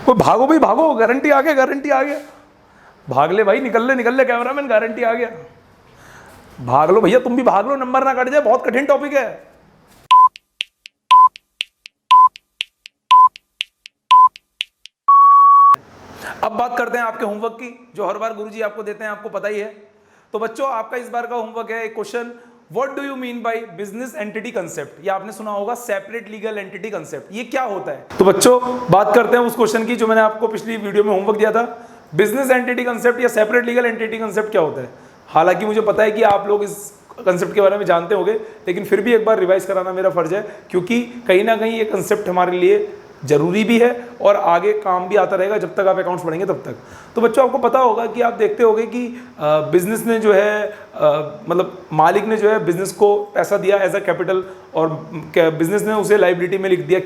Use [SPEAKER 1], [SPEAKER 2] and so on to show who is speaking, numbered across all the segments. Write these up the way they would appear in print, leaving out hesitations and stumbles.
[SPEAKER 1] वो भागो भाई भागो, गारंटी आ गया, गारंटी आ गया। भाग ले भाई, निकल ले कैमरामैन, गारंटी आ गया। भाग लो भैया, तुम भी भाग लो, नंबर ना कट जाए, बहुत कठिन टॉपिक है। अब बात करते हैं आपके होमवर्क की, जो हर बार गुरुजी आपको देते हैं, आपको पता ही है। तो बच्चों, आपका इस बार का होमवर्क है एक question, what do you mean by business entity concept. ये आपने सुना होगा, सेपरेट लीगल एंटिटी कंसेप्ट, ये क्या होता है। तो बच्चों, बात करते हैं उस क्वेश्चन की जो मैंने आपको पिछली वीडियो में होमवर्क दिया था। बिजनेस एंटिटी कंसेप्ट या सेपरेट लीगल एंटिटी कंसेप्ट क्या होता है। हालांकि मुझे पता है कि आप लोग इस कंसेप्ट के बारे में जानते होंगे, लेकिन फिर भी एक बार रिवाइज कराना मेरा फर्ज है, क्योंकि कहीं ना कहीं ये कंसेप्ट हमारे लिए जरूरी भी है और आगे काम भी आता रहेगा जब तक आप अकाउंट्स पढ़ेंगे तब तक। तो बच्चों, आपको पता होगा कि आप देखते होंगे कि बिजनेस ने जो है मतलब मालिक ने जो है बिजनेस को पैसा दिया एज अ कैपिटल, और बिजनेस ने उसे लाइबिलिटी में लिख दिया।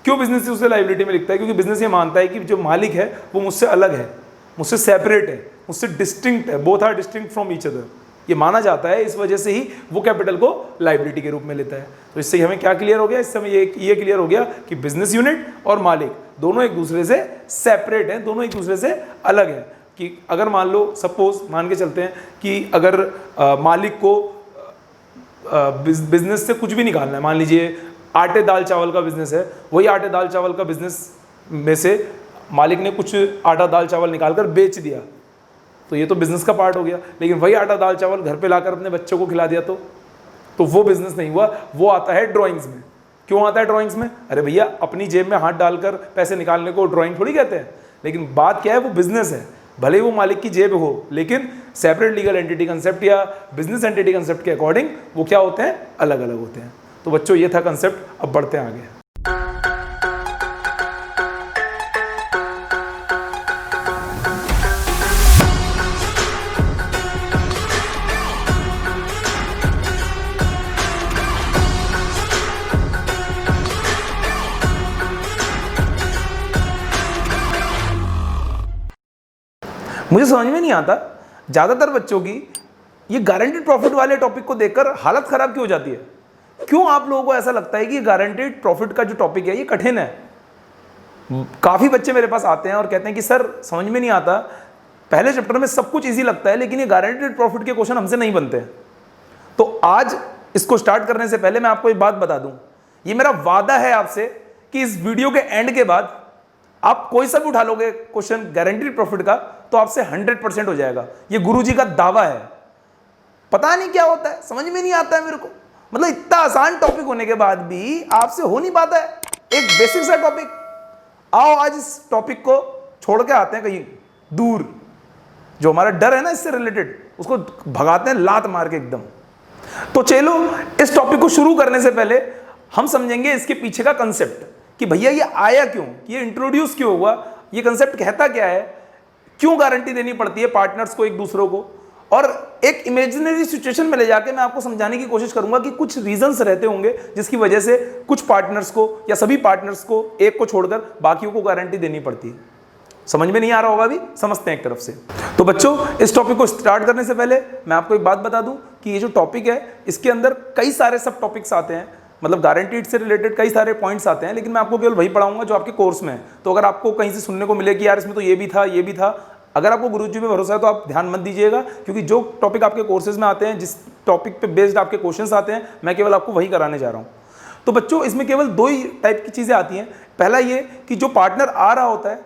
[SPEAKER 1] क्यों बिजनेस उसे लाइबिलिटी में लिखता है? क्योंकि बिजनेस ये मानता है कि जो मालिक है वो मुझसे अलग है, मुझसे सेपरेट है, मुझसे डिस्टिंक्ट है, both are distinct from each other, ये माना जाता है। इस वजह से ही वो कैपिटल को लाइबिलिटी के रूप में लेता है। तो इससे हमें क्या क्लियर हो गया? इससे हमें ये क्लियर हो गया कि बिजनेस यूनिट और मालिक दोनों एक दूसरे से सेपरेट हैं, दोनों एक दूसरे से अलग हैं। कि अगर मान लो, सपोज मान के चलते हैं कि अगर मालिक को बिजनेस से कुछ भी निकालना है, मान लीजिए आटे दाल चावल का बिजनेस है, वही आटे दाल चावल का बिजनेस में से मालिक ने कुछ आटा दाल चावल निकाल कर बेच दिया, तो ये तो बिजनेस का पार्ट हो गया। लेकिन वही आटा दाल चावल घर पे लाकर अपने बच्चों को खिला दिया तो वो बिजनेस नहीं हुआ, वो आता है ड्राइंग्स में। क्यों आता है ड्राइंग्स में? अरे भैया, अपनी जेब में हाथ डालकर पैसे निकालने को ड्राइंग थोड़ी कहते हैं। लेकिन बात क्या है, वो बिजनेस है, भले ही वो मालिक की जेब हो, लेकिन सेपरेट लीगल एंटिटी कंसेप्ट या बिजनेस एंटिटी कंसेप्ट के अकॉर्डिंग वो क्या होते हैं? अलग अलग होते हैं। तो बच्चों, ये था कंसेप्ट। अब बढ़ते हैं आगे। मुझे समझ में नहीं आता ज़्यादातर बच्चों की ये गारंटेड प्रॉफिट वाले टॉपिक को देखकर हालत ख़राब क्यों हो जाती है। क्यों आप लोगों को ऐसा लगता है कि गारंटेड प्रॉफिट का जो टॉपिक है ये कठिन है? काफ़ी बच्चे मेरे पास आते हैं और कहते हैं कि सर, समझ में नहीं आता, पहले चैप्टर में सब कुछ ईजी लगता है, लेकिन ये गारंटेड प्रॉफिट के क्वेश्चन हमसे नहीं बनते। तो आज इसको स्टार्ट करने से पहले मैं आपको एक बात बता दूं, ये मेरा वादा है आपसे कि इस वीडियो के एंड के बाद आप कोई सा भी उठा लोगे क्वेश्चन गारंटेड प्रॉफिट का, तो आपसे 100% हो जाएगा। ये गुरुजी का दावा है। पता नहीं क्या होता है, समझ में नहीं आता है मेरे को। मतलब इतना आसान टॉपिक होने के बाद भी आपसे हो नहीं पाता है एक बेसिक सा टॉपिक। आओ आज इस टॉपिक को छोड़ के आते हैं कहीं दूर, जो हमारा डर है ना इससे रिलेटेड, उसको भगाते हैं लात मार के एकदम। तो चलो, इस टॉपिक को शुरू करने से पहले हम समझेंगे इसके पीछे का कंसेप्ट कि भैया ये आया क्यों, ये इंट्रोड्यूस क्यों हुआ, ये कंसेप्ट कहता क्या है, क्यों गारंटी देनी पड़ती है पार्टनर्स को एक दूसरों को। और एक इमेजिनरी सिचुएशन में ले जाके मैं आपको समझाने की कोशिश करूंगा कि कुछ रीजंस रहते होंगे जिसकी वजह से कुछ पार्टनर्स को या सभी पार्टनर्स को, एक को छोड़कर बाकियों को गारंटी देनी पड़ती है। समझ में नहीं आ रहा होगा अभी, समझते हैं एक तरफ से। तो बच्चों, इस टॉपिक को स्टार्ट करने से पहले मैं आपको एक बात बता दूं कि ये जो टॉपिक है इसके अंदर कई सारे सब टॉपिक्स आते हैं, मतलब गारंटीड से रिलेटेड कई सारे पॉइंट्स आते हैं, लेकिन मैं आपको केवल वही पढ़ाऊंगा जो आपके कोर्स में है। तो अगर आपको कहीं से सुनने को मिले कि यार इसमें तो ये भी था, ये भी था, अगर आपको गुरुजी पे भरोसा है तो आप ध्यान मत दीजिएगा, क्योंकि जो टॉपिक आपके कोर्सेज में आते हैं, जिस टॉपिक पे बेस्ड आपके क्वेश्चंस आते हैं, मैं केवल आपको वही कराने जा रहा हूँ। तो बच्चों, इसमें केवल दो ही टाइप की चीज़ें आती हैं। पहला ये कि जो पार्टनर आ रहा होता है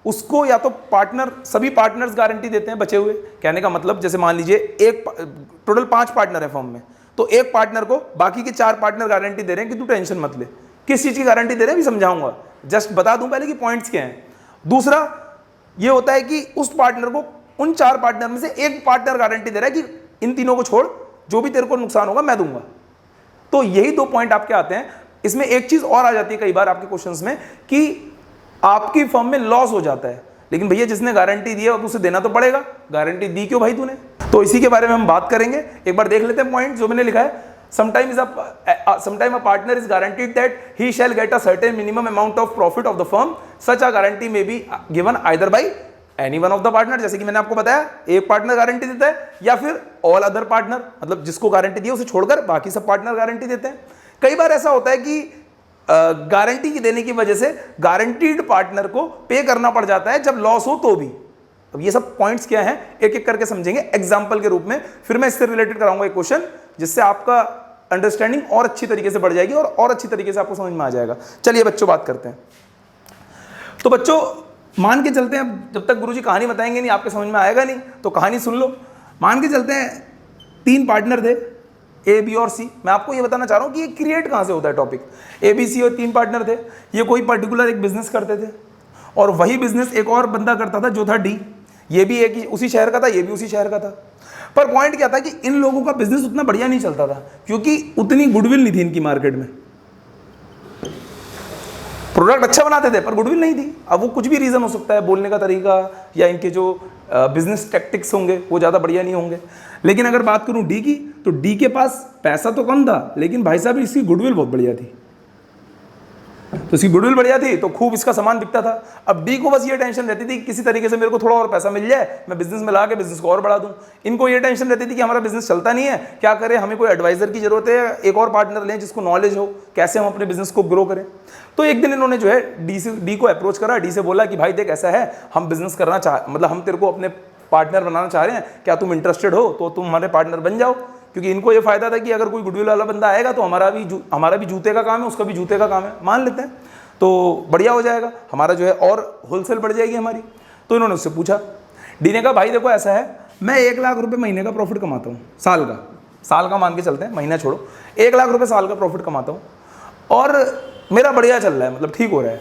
[SPEAKER 1] उसको या तो पार्टनर, सभी पार्टनर्स गारंटी देते हैं बचे हुए। कहने का मतलब, जैसे मान लीजिए एक टोटल 5 पार्टनर है फर्म में, तो एक पार्टनर को बाकी के 4 पार्टनर गारंटी दे रहे हैं कि तू टेंशन मत ले। किस चीज़ की गारंटी दे रहे हैं भी समझाऊंगा, जस्ट बता दूं पहले कि पॉइंट्स क्या हैं। दूसरा ये होता है कि उस पार्टनर को, उन 4 पार्टनर में से एक पार्टनर गारंटी दे रहा है कि इन तीनों को छोड़, जो भी तेरे को नुकसान होगा मैं दूंगा। तो यही 2 पॉइंट आपके आते हैं। इसमें एक चीज और आ जाती है कई बार आपके क्वेश्चंस में कि आपकी फर्म में लॉस हो जाता है, लेकिन भैया जिसने गारंटी दी है उसे देना तो पड़ेगा, गारंटी दी क्यों भाई तूने? तो इसी के बारे में हम बात करेंगे। एक बार देख लेते हैं पॉइंट जो मैंने लिखा है। Sometimes a partner is guaranteed that he shall get a certain minimum amount of profit of the firm. Such a guarantee may be given either by any one of the partner, जैसे कि मैंने आपको बताया, एक partner guarantee देता है या फिर ऑल अदर पार्टनर, मतलब जिसको गारंटी दी है उसे छोड़कर बाकी सब पार्टनर गारंटी देते हैं। कई बार ऐसा होता है कि गारंटी की देने की वजह से गारंटीड पार्टनर को पे करना पड़ जाता है जब लॉस हो तो भी। अब ये सब पॉइंट्स क्या हैं एक एक करके समझेंगे एग्जांपल के रूप में, फिर मैं इससे रिलेटेड कराऊंगा एक क्वेश्चन जिससे आपका अंडरस्टैंडिंग और अच्छी तरीके से बढ़ जाएगी और अच्छी तरीके से आपको समझ में आ जाएगा। चलिए बच्चों बात करते हैं। तो बच्चों मान के चलते हैं, जब तक गुरुजी कहानी बताएंगे नहीं आपके समझ में आएगा नहीं, तो कहानी सुन लो। मान के चलते हैं 3 पार्टनर थे ए बी और सी। मैं आपको ये बताना चाह रहा हूँ कि ये क्रिएट कहाँ से होता है टॉपिक। ए बी सी और 3 पार्टनर थे, ये कोई पर्टिकुलर एक बिजनेस करते थे और वही बिजनेस एक और बंदा करता था जो था डी। ये भी एक ही उसी शहर का था, ये भी उसी शहर का था। पर पॉइंट क्या था कि इन लोगों का बिजनेस उतना बढ़िया नहीं चलता था क्योंकि उतनी गुडविल नहीं थी इनकी मार्केट में। प्रोडक्ट अच्छा बनाते थे पर गुडविल नहीं थी। अब वो कुछ भी रीज़न हो सकता है, बोलने का तरीका या इनके जो बिजनेस टैक्टिक्स होंगे वो ज़्यादा बढ़िया नहीं होंगे। लेकिन अगर बात करूं डी की, तो डी के पास पैसा तो कम था लेकिन भाई साहब इसकी गुडविल बहुत बढ़िया थी। तो इसकी गुडविल बढ़िया थी तो खूब इसका सामान बिकता था। अब डी को बस ये टेंशन रहती थी कि किसी तरीके से मेरे को थोड़ा और पैसा मिल जाए, मैं बिजनेस में ला के बिजनेस को और बढ़ा दूं। इनको ये टेंशन रहती थी कि हमारा बिजनेस चलता नहीं है, क्या करें, हमें कोई एडवाइजर की जरूरत है, एक और पार्टनर लें जिसको नॉलेज हो कैसे हम अपने बिजनेस को ग्रो करें। तो एक दिन इन्होंने जो है डी को अप्रोच करा। डी से बोला कि भाई देख ऐसा है, हम बिजनेस करना मतलब हम तेरे को अपने पार्टनर बनाना चाह रहे हैं, क्या तुम इंटरेस्टेड हो तो तुम हमारे पार्टनर बन जाओ। क्योंकि इनको ये फायदा था कि अगर कोई गुडविल वाला बंदा आएगा तो हमारा भी जूते का काम है, उसका भी जूते का काम है, मान लेते हैं तो बढ़िया हो जाएगा, हमारा जो है और होलसेल बढ़ जाएगी हमारी। तो इन्होंने उससे पूछा। डी ने कहा भाई देखो ऐसा है, मैं 1 लाख रुपए महीने का प्रॉफिट कमाता हूँ, साल का मान के चलते हैं, महीना छोड़ो, 1 लाख रुपए साल का प्रॉफिट कमाता हूँ और मेरा बढ़िया चल रहा है, मतलब ठीक हो रहा है,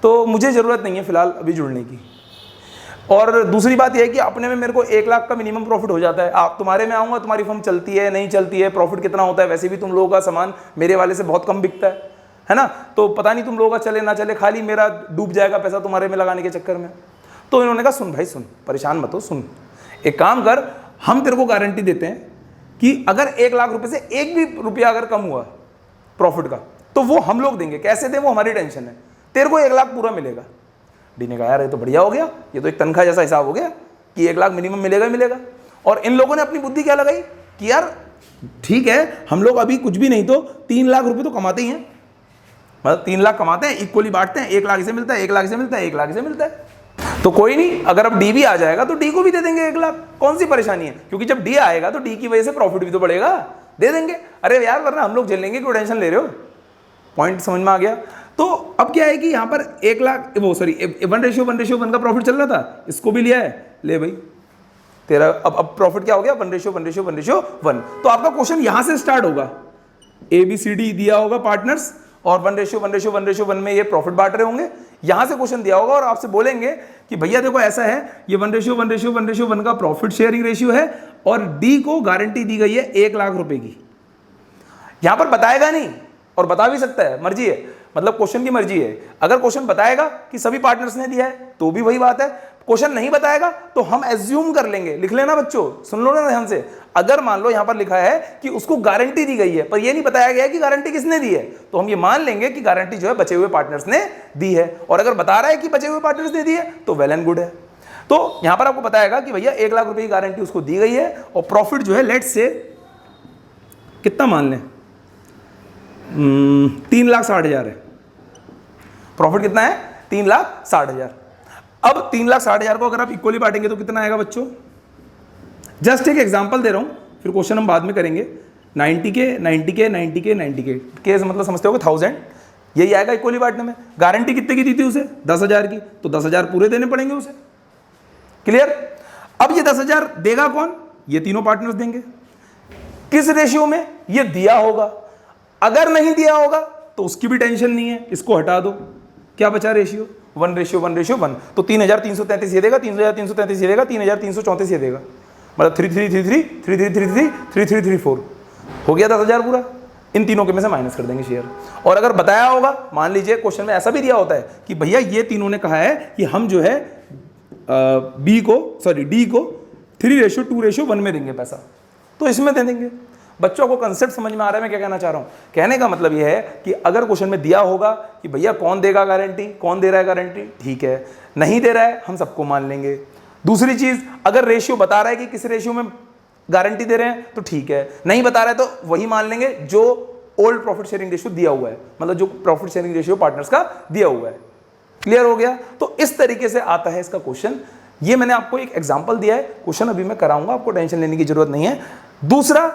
[SPEAKER 1] तो मुझे ज़रूरत नहीं है फिलहाल अभी जुड़ने की। और दूसरी बात यह है कि अपने में मेरे को 1 लाख का मिनिमम प्रॉफिट हो जाता है। आप तुम्हारे में आऊँगा, तुम्हारी फर्म चलती है नहीं चलती है, प्रॉफिट कितना होता है, वैसे भी तुम लोगों का सामान मेरे वाले से बहुत कम बिकता है ना, तो पता नहीं तुम लोगों का चले ना चले, खाली मेरा डूब जाएगा पैसा तुम्हारे में लगाने के चक्कर में। तो इन्होंने कहा सुन भाई सुन, परेशान मत हो, सुन एक काम कर, हम तेरे को गारंटी देते हैं कि अगर 1 लाख रुपए से 1 भी रुपया अगर कम हुआ प्रॉफिट का तो वो हम लोग देंगे, कैसे दें वो हमारी टेंशन है, तेरे को 1 लाख पूरा मिलेगा। डी ने कहा यार ये तो बढ़िया हो गया, ये तो एक तनख्वाह जैसा हिसाब हो गया कि 1 लाख मिनिमम मिलेगा ही मिलेगा। और इन लोगों ने अपनी बुद्धि क्या लगाई कि यार ठीक है, हम लोग अभी कुछ भी नहीं तो 3 लाख रुपए तो कमाते ही हैं, मतलब 3 लाख कमाते हैं, इक्वली बांटते हैं, 1 लाख इसे मिलता है, 1 लाख इसे मिलता है, 1 लाख इसे मिलता है, तो कोई नहीं, अगर अब डी भी आ जाएगा तो डी को भी दे देंगे 1 लाख, कौन सी परेशानी है, क्योंकि जब डी आएगा तो डी की वजह से प्रॉफिट भी तो बढ़ेगा, दे देंगे। अरे यार वरना हम लोग झेल लेंगे, क्यों टेंशन ले रहे हो। पॉइंट समझ में आ गया। तो अब क्या है कि यहाँ पर 1 लाख 1:1 का प्रॉफिट चल रहा था, इसको भी लिया है, ले भाई तेरा अब प्रॉफिट क्या हो गया 1:1:1। तो आपका क्वेश्चन यहां से स्टार्ट होगा, ए बी सी डी दिया होगा पार्टनर्स और 1:1:1 में ये प्रॉफिट बांट रहे होंगे, यहां से क्वेश्चन दिया होगा और आपसे बोलेंगे कि भैया देखो ऐसा है, ये 1:1:1 का प्रॉफिट शेयरिंग रेशियो है और डी को गारंटी दी गई है 1 लाख रुपए की। यहां पर बताएगा नहीं और बता भी सकता है, मर्जी है, मतलब क्वेश्चन की मर्जी है। अगर क्वेश्चन बताएगा कि सभी पार्टनर्स ने दिया है तो भी वही बात है, क्वेश्चन नहीं बताएगा तो हम एज्यूम कर लेंगे। लिख लेना बच्चों, सुन लो ना ध्यान से। अगर मान लो यहां पर लिखा है कि उसको गारंटी दी गई है पर यह नहीं बताया गया कि गारंटी किसने दी है, तो हम ये मान लेंगे कि गारंटी जो है बचे हुए पार्टनर्स ने दी है। और अगर बता रहा है कि बचे हुए पार्टनर्स ने दी है तो वेल एंड गुड है। तो यहां पर आपको बताएगा कि भैया 1 लाख रुपए की गारंटी उसको दी गई है और प्रॉफिट जो है लेट्स से कितना मान लें, 3,60,000 है। प्रॉफिट कितना है 3,60,000। अब 3,60,000 को अगर आप इक्वली बांटेंगे तो कितना आएगा बच्चों, जस्ट एक एग्जांपल दे रहा हूं, फिर क्वेश्चन हम बाद में करेंगे। 90 के 90 के 90 के 90 के मतलब समझते हो 1000, यही आएगा इक्वली बांटने में। गारंटी कितने की दी थी उसे 10,000 की, तो 10,000 पूरे देने पड़ेंगे उसे। क्लियर। अब ये 10,000 देगा कौन, ये तीनों पार्टनर्स देंगे। किस रेशियो में, ये दिया होगा, अगर नहीं दिया होगा तो उसकी भी टेंशन नहीं है, इसको हटा दो। क्या बचा रेशियो 1:1:1। तो 3,333 ये देगा, 3,333 ये देगा, 3,334 ये देगा, मतलब 3,333 3,333 3,334 हो गया 10,000 पूरा। इन तीनों के में से माइनस कर देंगे शेयर। और अगर बताया होगा, मान लीजिए क्वेश्चन में ऐसा भी दिया होता है कि भैया ये तीनों ने कहा है कि हम जो है डी को 3:2:1 में देंगे पैसा, तो इसमें दे देंगे। बच्चों को कंसेप्ट समझ में आ रहा है मैं क्या कहना चाह रहा हूं। कहने का मतलब यह है कि अगर क्वेश्चन में दिया होगा कि भैया कौन देगा गारंटी, कौन दे रहा है गारंटी, ठीक है, नहीं दे रहा है हम सबको मान लेंगे। दूसरी चीज, अगर रेशियो बता रहा है कि किस रेशियो में गारंटी दे रहे हैं तो ठीक है, नहीं बता रहा है तो वही मान लेंगे जो ओल्ड प्रॉफिट शेयरिंग रेशियो दिया हुआ है, मतलब जो प्रॉफिट शेयरिंग रेशियो पार्टनर्स का दिया हुआ है। क्लियर हो गया? तो इस तरीके से आता है इसका क्वेश्चन। ये मैंने आपको एक एग्जांपल दिया है, क्वेश्चन अभी मैं कराऊंगा, आपको टेंशन लेने की जरूरत नहीं है। दूसरा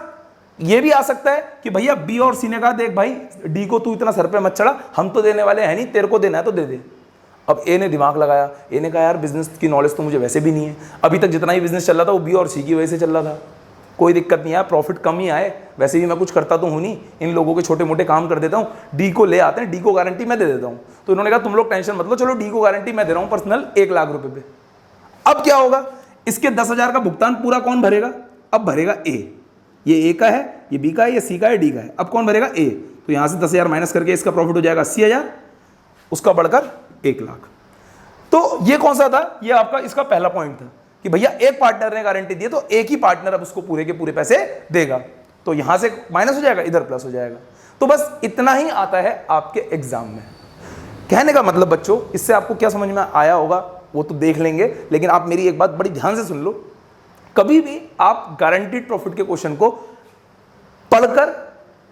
[SPEAKER 1] ये भी आ सकता है कि भैया बी और सी ने कहा देख भाई डी को तू इतना सर पे मत चढ़ा, हम तो देने वाले हैं नहीं, तेरे को देना है तो दे दे। अब ए ने दिमाग लगाया, ए ने कहा यार बिजनेस की नॉलेज तो मुझे वैसे भी नहीं है, अभी तक जितना ही बिजनेस चल रहा था वो बी और सी की वजह से चल रहा था, कोई दिक्कत नहीं है, प्रॉफिट कम ही आए, वैसे भी मैं कुछ करता तो हूँ नहीं, इन लोगों के छोटे मोटे काम कर देता हूँ, डी को ले आते हैं, डी को गारंटी मैं दे देता हूँ। तो इन्होंने कहा तुम लोग टेंशन मत लो, चलो डी को गारंटी मैं दे रहा हूँ पर्सनल 1 लाख रुपए पे। अब क्या होगा, इसके 10,000 का भुगतान पूरा कौन भरेगा? अब भरेगा ए, ये ए का है, ये बी का है, ये सी का है, डी का है। अब कौन भरेगा? ए। तो यहाँ से 10,000 माइनस करके इसका प्रॉफिट हो जाएगा 80,000, उसका बढ़कर 1 लाख। तो ये कौन सा था? ये आपका इसका पहला पॉइंट था कि भैया एक पार्टनर ने गारंटी दी तो एक ही पार्टनर अब उसको पूरे के पूरे पैसे देगा। तो यहां से माइनस हो जाएगा, इधर प्लस हो जाएगा। तो बस इतना ही आता है आपके एग्जाम में। कहने का मतलब बच्चों, इससे आपको क्या समझ में आया होगा वो तो देख लेंगे, लेकिन आप मेरी एक बात बड़ी ध्यान से सुन लो, कभी भी आप गारंटीड प्रॉफिट के क्वेश्चन को पढ़कर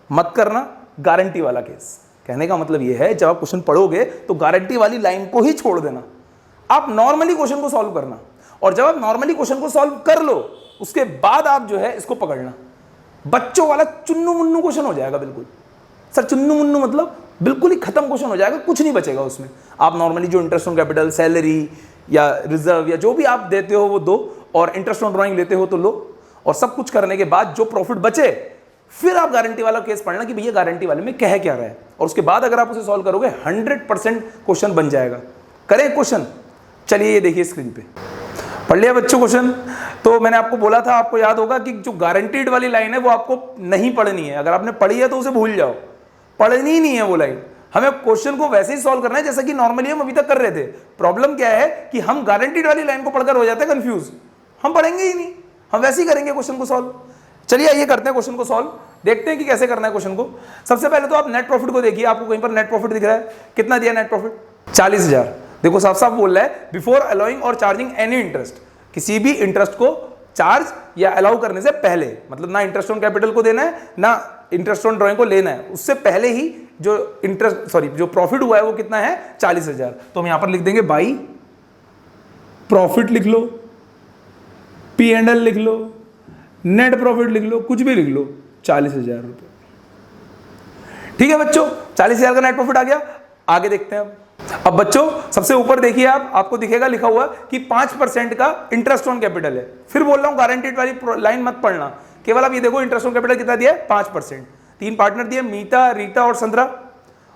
[SPEAKER 1] मत करना गारंटी वाला केस। कहने का मतलब यह है जब आप क्वेश्चन पढ़ोगे तो गारंटी वाली लाइन को ही छोड़ देना, आप नॉर्मली क्वेश्चन को सॉल्व करना, और जब आप नॉर्मली क्वेश्चन को सॉल्व कर लो उसके बाद आप जो है इसको पकड़ना। बच्चों वाला चुन्नू मुन्नू क्वेश्चन हो जाएगा बिल्कुल। सर चुन्नू मुन्नू मतलब बिल्कुल ही खत्म क्वेश्चन हो जाएगा, कुछ नहीं बचेगा उसमें। आप नॉर्मली जो इंटरेस्ट ऑन कैपिटल, सैलरी या रिजर्व या जो भी आप देते हो वो दो, और इंटरेस्ट ऑन ड्राइंग लेते हो तो लो, और सब कुछ करने के बाद जो प्रॉफिट बचे फिर आप गारंटी वाला केस पढ़ना कि भैया गारंटी वाले में कह क्या रहा है, और उसके बाद अगर आप उसे सॉल्व करोगे 100% क्वेश्चन बन जाएगा। करें क्वेश्चन? चलिए ये देखिए स्क्रीन पे, पढ़ लिया बच्चों क्वेश्चन? तो मैंने आपको बोला था, आपको याद होगा कि जो गारंटीड वाली लाइन है वो आपको नहीं पढ़नी है, अगर आपने पढ़ी है तो उसे भूल जाओ, पढ़नी ही नहीं है वो लाइन। हमें क्वेश्चन को वैसे ही सॉल्व करना है जैसा कि नॉर्मली हम अभी तक कर रहे थे। प्रॉब्लम क्या है कि हम गारंटीड वाली लाइन को पढ़कर हो जाते हैं कंफ्यूज, हम पढ़ेंगे ही नहीं, हम वैसे ही करेंगे क्वेश्चन को सॉल्व। चलिए ये करते हैं क्वेश्चन को सॉल्व, देखते हैं कि कैसे करना है क्वेश्चन को। सबसे पहले तो आप नेट प्रॉफिट को देखिए, आपको कहीं पर नेट प्रॉफिट दिख रहा है, कितना दिया नेट प्रॉफिट? 40,000। देखो साफ साफ बोल रहा है बिफोर अलाउइंग और चार्जिंग एनी इंटरेस्ट, किसी भी इंटरेस्ट को चार्ज या अलाउ करने से पहले, मतलब ना इंटरेस्ट ऑन कैपिटल को देना है ना इंटरेस्ट ऑन ड्राइंग को लेना है, उससे पहले ही जो जो प्रॉफिट हुआ है वो कितना है? 40,000। तो हम यहां पर लिख देंगे बाई प्रॉफिट, लिख लो P&L, लिख लो नेट प्रॉफिट, लिख लो कुछ भी लिख लो, 40,000 रुपए। ठीक है बच्चों, 40,000 का नेट प्रॉफिट आ गया। आगे देखते हैं अब बच्चों सबसे ऊपर देखिए, आपको दिखेगा लिखा हुआ कि 5% का इंटरेस्ट ऑन कैपिटल है। फिर बोल रहा हूं गारंटीड वाली लाइन मत पढ़ना, केवल आप ये देखो इंटरेस्ट ऑन कैपिटल कितना दिया है? 5%। 3 पार्टनर दिए, मीता, रीता और संतरा,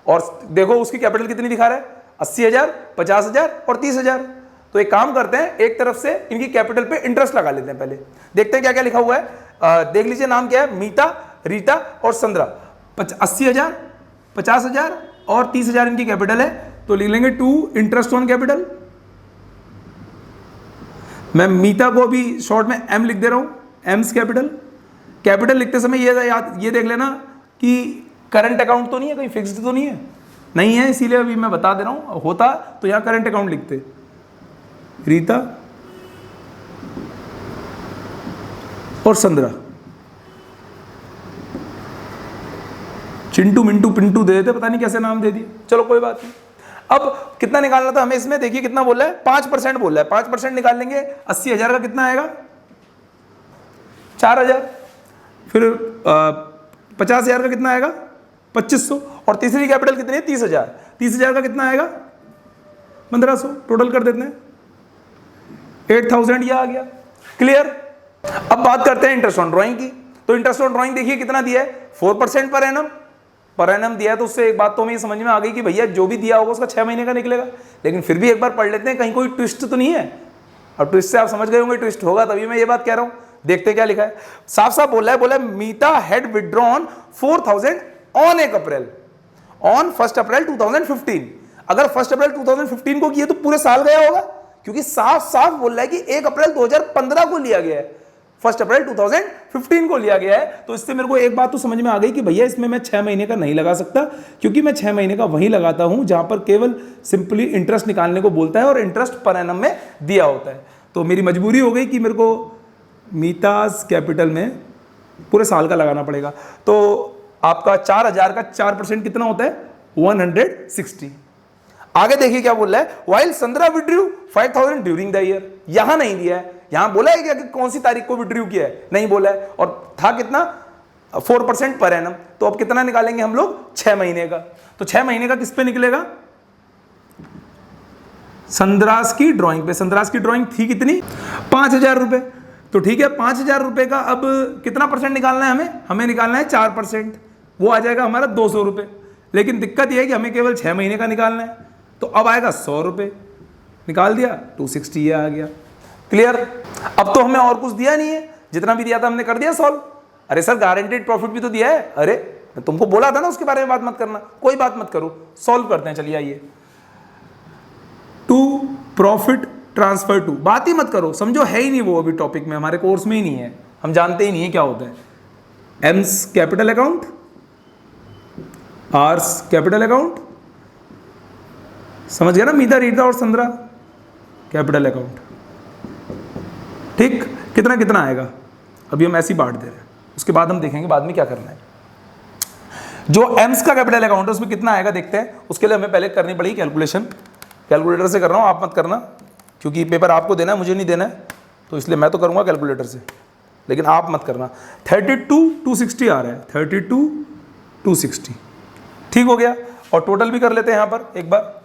[SPEAKER 1] और देखो उसकी कैपिटल कितनी दिखा रहा है? 80,000, 50,000 और 30,000। तो एक काम करते हैं, एक तरफ से इनकी कैपिटल पे इंटरेस्ट लगा लेते हैं, पहले देखते हैं क्या क्या लिखा हुआ है। देख लीजिए नाम क्या है? मीता, रीता और संतरा। 80,000, 50,000 और 30,000 इनकी कैपिटल है, तो लिख लेंगे 2 इंटरेस्ट ऑन कैपिटल। मैं मीता को भी शॉर्ट में एम लिख दे रहा हूं, एम्स कैपिटल। कैपिटल लिखते समय ये देख लेना कि करंट अकाउंट तो नहीं है, कहीं फिक्स्ड तो नहीं है, नहीं है, इसीलिए अभी मैं बता दे रहा हूं, होता तो यहां करंट अकाउंट लिखते। रीता और संद्रा, चिंटू मिंटू पिंटू दे देते, पता नहीं कैसे नाम दे दिए, चलो कोई बात नहीं। अब कितना निकालना था हमें इसमें? देखिए कितना बोल रहा है? 5% बोल रहा है। 5% निकाल लेंगे, 80,000 का कितना आएगा? 4,000। फिर 50,000 का कितना आएगा? 2,500। और तीसरी कैपिटल कितनी है? 30,000। 30,000 का कितना आएगा? 1,500। टोटल कर देते हैं 8,000, ये आ गया। क्लियर? अब बात करते हैं इंटरेस्ट ऑन ड्राइंग की। तो इंटरेस्ट ऑन ड्राइंग देखिए कितना दिया है? 4% पर एनम दिया है। तो उससे एक बात तो हमें समझ में आ गई कि भैया जो भी दिया होगा उसका 6 महीने का निकलेगा। लेकिन फिर भी एक बार पढ़ लेते हैं, कहीं कोई ट्विस्ट तो नहीं है। अब ट्विस्ट से आप समझ गए होंगे, ट्विस्ट होगा तभी मैं ये बात कह रहा हूं। देखते क्या लिखा है, साफ साफ बोला है Meeta had withdrawn 4,000 on 1 April, on 1 April 2015। अगर 1 अप्रैल 2015 को किए तो पूरे साल गया होगा, क्योंकि साफ साफ बोल रहा है कि 1 अप्रैल 2015 को लिया गया है, 1 अप्रैल 2015 को लिया गया है। तो इससे मेरे को एक बात तो समझ में आ गई कि भैया इसमें मैं 6 महीने का नहीं लगा सकता, क्योंकि मैं 6 महीने का वहीं लगाता हूं जहां पर केवल सिंपली इंटरेस्ट निकालने को बोलता है और इंटरेस्ट पर एनम में दिया होता है। तो मेरी मजबूरी हो गई कि मेरे को मीतास कैपिटल में पूरे साल का लगाना पड़ेगा। तो आपका 4000 का 4% कितना होता है? 160। आगे देखिए क्या बोल रहा है, while Sandra withdrew 5000 during the year. यहां नहीं दिया है, यहां बोला है क्या कि कौन सी तारीख को विड्रू किया है? नहीं बोला है। और था कितना? 4% पर एनम। तो अब कितना निकालेंगे हम लोग? 6 महीने का। तो 6 महीने का किस पे निकलेगा? संद्रास की ड्राइंग पे। संद्रास की ड्राइंग थी कितनी? 5000 रुपए। तो ठीक है, 5000 रुपए का अब कितना परसेंट निकालना है हमें? हमें निकालना है 4%। वो आ जाएगा हमारा 200 रुपए। लेकिन दिक्कत यह है कि हमें केवल 6 महीने का निकालना है। तो अब आएगा 100 रुपए। निकाल दिया, 260 ये आ गया। क्लियर? अब तो हमें और कुछ दिया नहीं है, जितना भी दिया था हमने कर दिया सॉल्व। अरे सर गारंटेड प्रॉफिट भी तो दिया है। अरे मैं तुमको बोला था ना उसके बारे में बात मत करना। कोई बात मत करो, सॉल्व करते हैं। चलिए आइए। टू प्रॉफिट ट्रांसफर टू, बात ही मत करो, समझो है ही नहीं वो, अभी टॉपिक में हमारे कोर्स में ही नहीं है, हम जानते ही नहीं है क्या होता है। M's capital account, R's capital account, समझ गया ना? मीता, रीता और संद्रा कैपिटल अकाउंट। ठीक, कितना कितना आएगा? अभी हम ऐसी बांट दे रहे हैं, उसके बाद हम देखेंगे बाद में क्या करना है। जो एम्स का कैपिटल अकाउंट है उसमें कितना आएगा देखते हैं। उसके लिए हमें पहले करनी पड़ेगी कैलकुलेशन। कैलकुलेटर से कर रहा हूं, आप मत करना, क्योंकि पेपर आपको देना है, मुझे नहीं देना है, तो इसलिए मैं तो करूंगा कैलकुलेटर से, लेकिन आप मत करना। 32,260 आ रहा है, 32,260। ठीक हो गया। और टोटल भी कर लेते हैं यहां पर एक बार।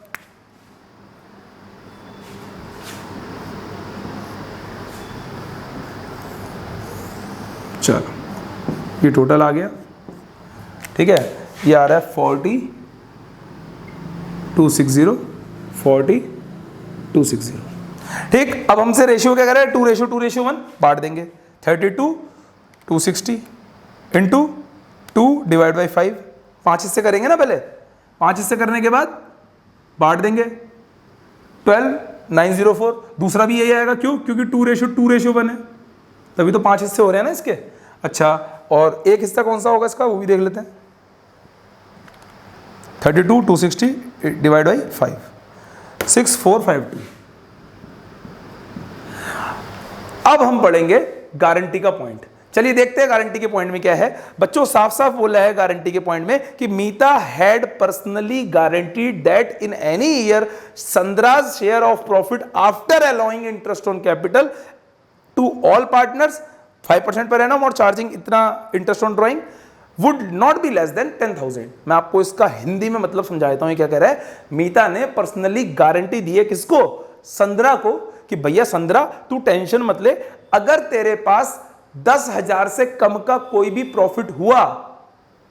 [SPEAKER 1] चलो, ये टोटल आ गया। ठीक है, ये आ रहा है 40,260, 40,260। ठीक, अब हमसे रेशियो क्या करें? 2:1 बांट देंगे। 32,260 इंटू 2 डिवाइड बाई 5, 5 हिस्से करेंगे ना पहले। 5 हिस्से करने के बाद बांट देंगे। 12,904। दूसरा भी यही आएगा, क्यों? क्योंकि 2:1 है, तभी तो 5 हिस्से हो रहे हैं ना इसके। अच्छा, और एक हिस्सा कौन सा होगा इसका, वो भी देख लेते हैं। 32,260 डिवाइड बाई 5, 6452। अब हम पढ़ेंगे गारंटी का पॉइंट। चलिए देखते हैं गारंटी के पॉइंट में क्या है। बच्चों साफ साफ बोला है गारंटी के पॉइंट में कि Meeta had personally guaranteed that in any year Sandra's share of profit after allowing interest on capital to all partners 5% per annum और चार्जिंग इतना interest on drawing would not be less than 10,000। मैं आपको इसका हिंदी में मतलब समझाता हूं। ये क्या कह रहा है? मीता ने पर्सनली गारंटी दी है किसको? संद्रा को, कि भैया संद्रा तू टेंशन मत ले, अगर तेरे पास 10,000 से कम का कोई भी प्रॉफिट हुआ,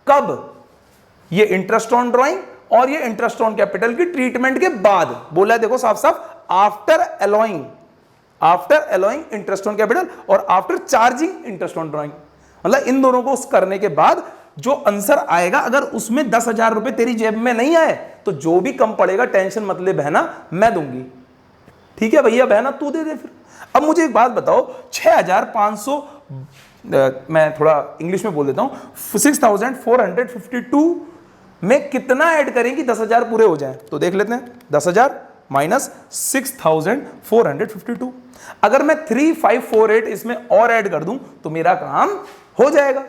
[SPEAKER 1] कब? ये इंटरेस्ट ऑन ड्राइंग और ये इंटरेस्ट ऑन कैपिटल की ट्रीटमेंट के बाद। बोला है देखो साफ साफ, after allowing interest on capital और after charging interest on drawing. मतलब इन दोनों को करने के बाद जो आंसर आएगा, अगर उसमें 10,000 रुपए तेरी जेब में नहीं आए तो जो भी कम पड़ेगा टेंशन मत ले बहना, मैं दूंगी। ठीक है भैया, बहना तू दे दे फिर। अब मुझे एक बात बताओ, 6,500, मैं थोड़ा इंग्लिश में बोल देता हूं, 6,452 में कितना ऐड करें कि 10,000 पूरे हो जाएं? तो देख लेते हैं। 10,000 माइनस 6,452। अगर मैं 3,548 इसमें और ऐड कर दूं तो मेरा काम हो जाएगा।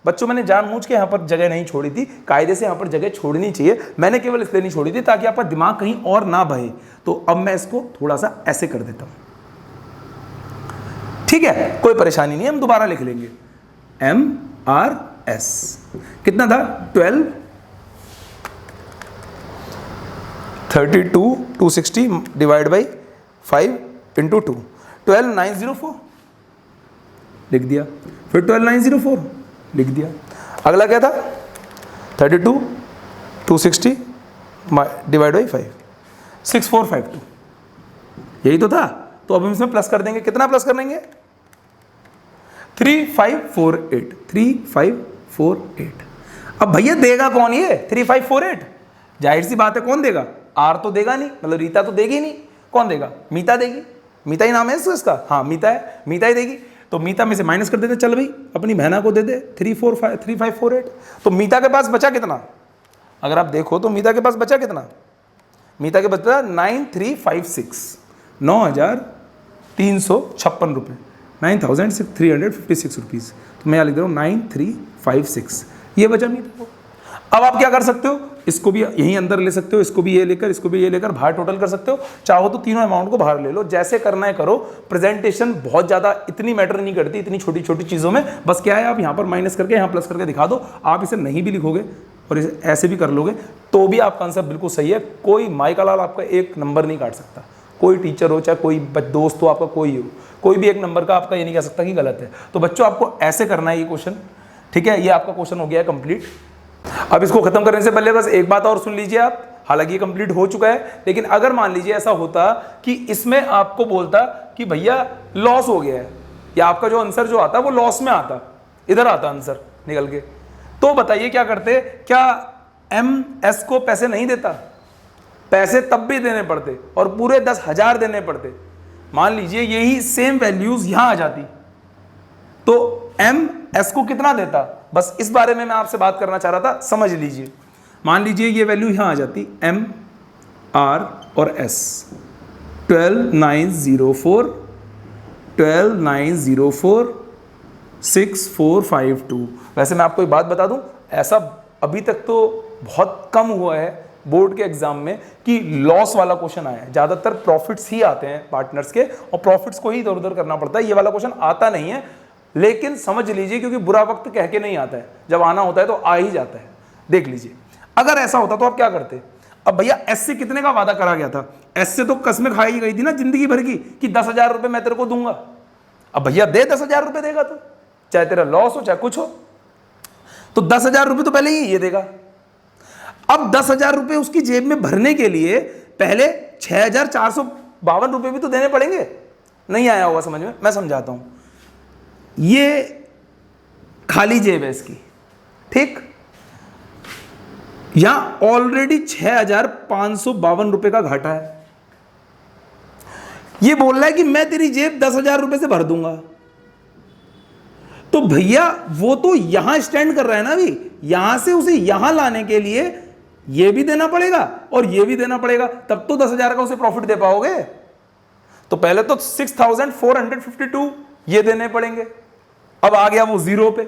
[SPEAKER 1] बच्चों मैंने जानबूझ के यहां पर जगह नहीं छोड़ी थी, कायदे से यहां पर जगह छोड़नी चाहिए, मैंने केवल इसलिए नहीं छोड़ी थी ताकि आपका दिमाग कहीं और ना बहे। तो अब मैं इसको थोड़ा सा ऐसे कर देता हूं। ठीक है, कोई परेशानी नहीं, हम दोबारा लिख लेंगे। MRS कितना था? 32,260 डिवाइड बाई 5 इंटू 2, 12,904 लिख दिया। फिर 12,904 लिख दिया। अगला क्या था? 32,260 डिवाइड बाई 5, 6452। यही तो था। तो अब हम इसमें प्लस कर देंगे। कितना प्लस कर देंगे? 3,548, 3,548। अब भैया देगा कौन ये 3,548? जाहिर सी बात है, कौन देगा? आर तो देगा नहीं, मतलब रीता तो देगी नहीं। कौन देगा? मीता देगी। मीता ही नाम है इसका, हाँ मीता है, मीता ही देगी। तो मीता में से माइनस कर देते, चल भाई अपनी बहना को दे दे 3,548। तो मीता के पास बचा कितना? अगर आप देखो तो मीता के पास बचा कितना? मीता के बचा 9,356, 9,356 रुपये, 9,356 रुपीज़। तो मैं यहाँ लिख दे रहा हूँ 9,356। ये बचा मीटर को। अब आप क्या कर सकते हो, इसको भी यहीं अंदर ले सकते हो, इसको भी ये लेकर, इसको भी ये लेकर बाहर टोटल कर सकते हो। चाहो तो तीनों अमाउंट को बाहर ले लो, जैसे करना है करो। प्रेजेंटेशन बहुत ज्यादा इतनी मैटर नहीं करती इतनी छोटी छोटी चीजों में। बस क्या है, आप यहाँ पर माइनस करके यहाँ प्लस करके दिखा दो। आप इसे नहीं भी लिखोगे और इसे ऐसे भी कर लोगे तो भी आपका आंसर बिल्कुल सही है। कोई माई का लाल आपका एक नंबर नहीं काट सकता। कोई टीचर हो, चाहे कोई दोस्त हो आपका, कोई हो, कोई भी एक नंबर का आपका ये नहीं कह सकता कि गलत है। तो बच्चों आपको ऐसे करना है ये क्वेश्चन, ठीक है। ये आपका क्वेश्चन हो गया है कंप्लीट। अब इसको खत्म करने से पहले बस एक बात और सुन लीजिए आप। हालांकि ये कंप्लीट हो चुका है, लेकिन अगर मान लीजिए ऐसा होता कि इसमें आपको बोलता कि भैया लॉस हो गया है, या आपका जो आंसर जो आता वो लॉस में आता, इधर आता आंसर निकल के, तो बताइए क्या करते? क्या MS को पैसे नहीं देता? पैसे तब भी देने पड़ते और पूरे 10,000 देने पड़ते। मान लीजिए यही सेम वैल्यूज यहां आ जाती तो MS को कितना देता? बस इस बारे में मैं आपसे बात करना चाह रहा था, समझ लीजिए। मान लीजिए ये वैल्यू यहां आ जाती M, R और S, 12904, 12904, 6452। वैसे मैं आपको एक बात बता दूं, ऐसा अभी तक तो बहुत कम हुआ है बोर्ड के एग्जाम में कि लॉस वाला क्वेश्चन आया है। ज्यादातर प्रॉफिट्स ही आते हैं पार्टनर्स के, और प्रॉफिट्स को ही इधर उधर करना पड़ता है। ये वाला क्वेश्चन आता नहीं है, लेकिन समझ लीजिए क्योंकि बुरा वक्त कह के नहीं आता है, जब आना होता है तो आ ही जाता है। देख लीजिए, अगर ऐसा होता तो आप क्या करते? अब भैया S से कितने का वादा करा गया था? S से तो कसमें खाई गई थी ना जिंदगी भर की कि 10,000 रुपए मैं तेरे को दूंगा। अब भैया दे 10,000 रुपए देगा तो, चाहे तेरा लॉस हो चाहे कुछ हो, तो 10,000 रुपए तो पहले ही ये देगा। अब 10,000 रुपए उसकी जेब में भरने के लिए पहले 6,452 रुपए भी तो देने पड़ेंगे। नहीं आया होगा समझ में, मैं समझाता हूं। ये खाली जेब है इसकी, ठीक। यहां ऑलरेडी 6,552 रुपए का घाटा है। ये बोल रहा है कि मैं तेरी जेब 10,000 रुपए से भर दूंगा। तो भैया वो तो यहां स्टैंड कर रहा है ना अभी, यहां से उसे यहां लाने के लिए ये भी देना पड़ेगा और ये भी देना पड़ेगा, तब तो 10,000 का उसे प्रॉफिट दे पाओगे। तो पहले तो 6,452 ये देने पड़ेंगे। अब आ गया वो 0 पे,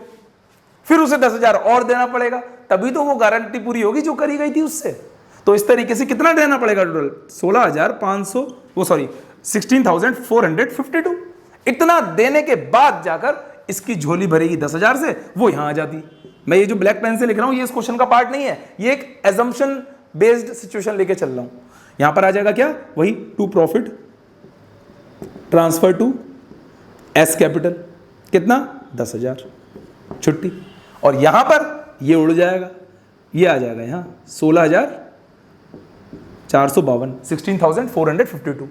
[SPEAKER 1] फिर उसे 10,000 और देना पड़ेगा, तभी तो वो गारंटी पूरी होगी जो करी गई थी उससे। तो इस तरीके से कितना देना पड़ेगा टोटल? 16,452। इतना देने के बाद जाकर इसकी झोली भरेगी 10,000 से, वो यहां आ जाती। मैं ये जो ब्लैक पेन से लिख रहा हूं ये इस क्वेश्चन का पार्ट नहीं है, ये एक एजम्पशन बेस्ड सिचुएशन लेके चल रहा हूं। यहां पर आ जाएगा क्या? वही to profit transfer to S capital, कितना? 10,000, छुट्टी। और यहां पर ये उड़ जाएगा, ये आ जाएगा यहां 16,452, 16,452।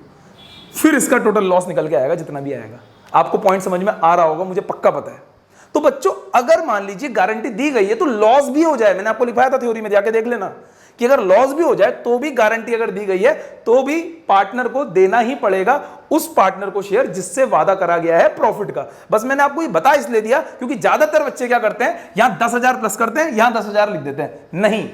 [SPEAKER 1] फिर इसका टोटल लॉस निकल के आएगा जितना भी आएगा। आपको पॉइंट समझ में आ रहा होगा, मुझे पक्का पता है। तो बच्चों अगर मान लीजिए गारंटी दी गई है तो लॉस भी हो जाए, मैंने आपको लिखाया था थ्योरी में, जाके देख लेना कि अगर लॉस भी हो जाए तो भी गारंटी अगर दी गई है तो भी पार्टनर को देना ही पड़ेगा, उस पार्टनर को शेयर जिससे वादा करा गया है प्रॉफिट का। बस मैंने आपको ये बता इसलिए दिया क्योंकि ज्यादातर बच्चे क्या करते हैं, यहां 10,000 प्लस करते हैं, यहां 10,000 लिख देते हैं। नहीं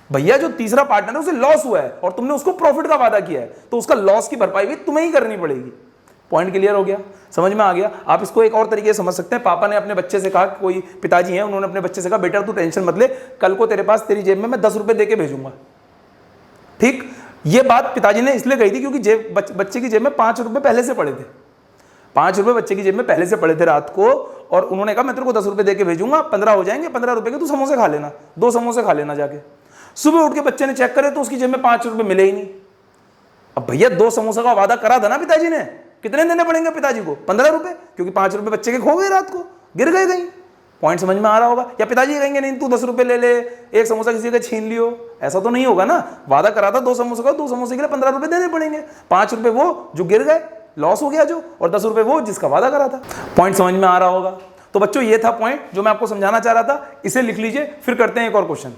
[SPEAKER 1] भैया, जो तीसरा पार्टनर है उसे लॉस हुआ है और तुमने उसको प्रॉफिट का वादा किया है, तो उसका लॉस की भरपाई भी तुम्हें ही करनी पड़ेगी। पॉइंट क्लियर हो गया, समझ में आ गया? आप इसको एक और तरीके से समझ सकते हैं। पापा ने अपने बच्चे से कहा, कोई पिताजी हैं, उन्होंने अपने बच्चे से कहा, बेटा तू टेंशन मत ले, कल को तेरे पास तेरी जेब में मैं 10 रुपए देके भेजूंगा। ठीक, ये बात पिताजी ने इसलिए कही थी क्योंकि बच्चे की जेब में 5 रुपए पहले से पड़े थे। 5 रुपए बच्चे की जेब में पहले से पड़े थे रात को, और उन्होंने कहा मैं तेरे को 10 रुपए देके भेजूंगा, 15 हो जाएंगे, 15 रुपए के तू समोसे खा लेना, 2 समोसे खा लेना जाके। सुबह उठ के बच्चे ने चेक करे तो उसकी जेब में 5 रुपए मिले ही नहीं। अब भैया 2 समोसा का वादा करा था ना पिताजी ने, कितने देने पड़ेंगे पिताजी को? 15 रुपए, क्योंकि 5 रुपए बच्चे के खो गए रात को, गिर गए कहीं। पॉइंट समझ में आ रहा होगा? या पिताजी कहेंगे नहीं तू 10 रुपए ले ले, एक समोसा किसी का छीन लियो, ऐसा तो नहीं होगा ना। वादा करा था 2 समोसे का, 2 समोसे के लिए 15 रुपए देने पड़ेंगे। 5 रुपए वो जो गिर गए, लॉस हो गया जो, और 10 रुपए वो जिसका वादा करा था। पॉइंट समझ में आ रहा होगा? तो बच्चों ये था पॉइंट जो मैं आपको समझाना चाह रहा था। इसे लिख लीजिए, फिर करते हैं एक और क्वेश्चन।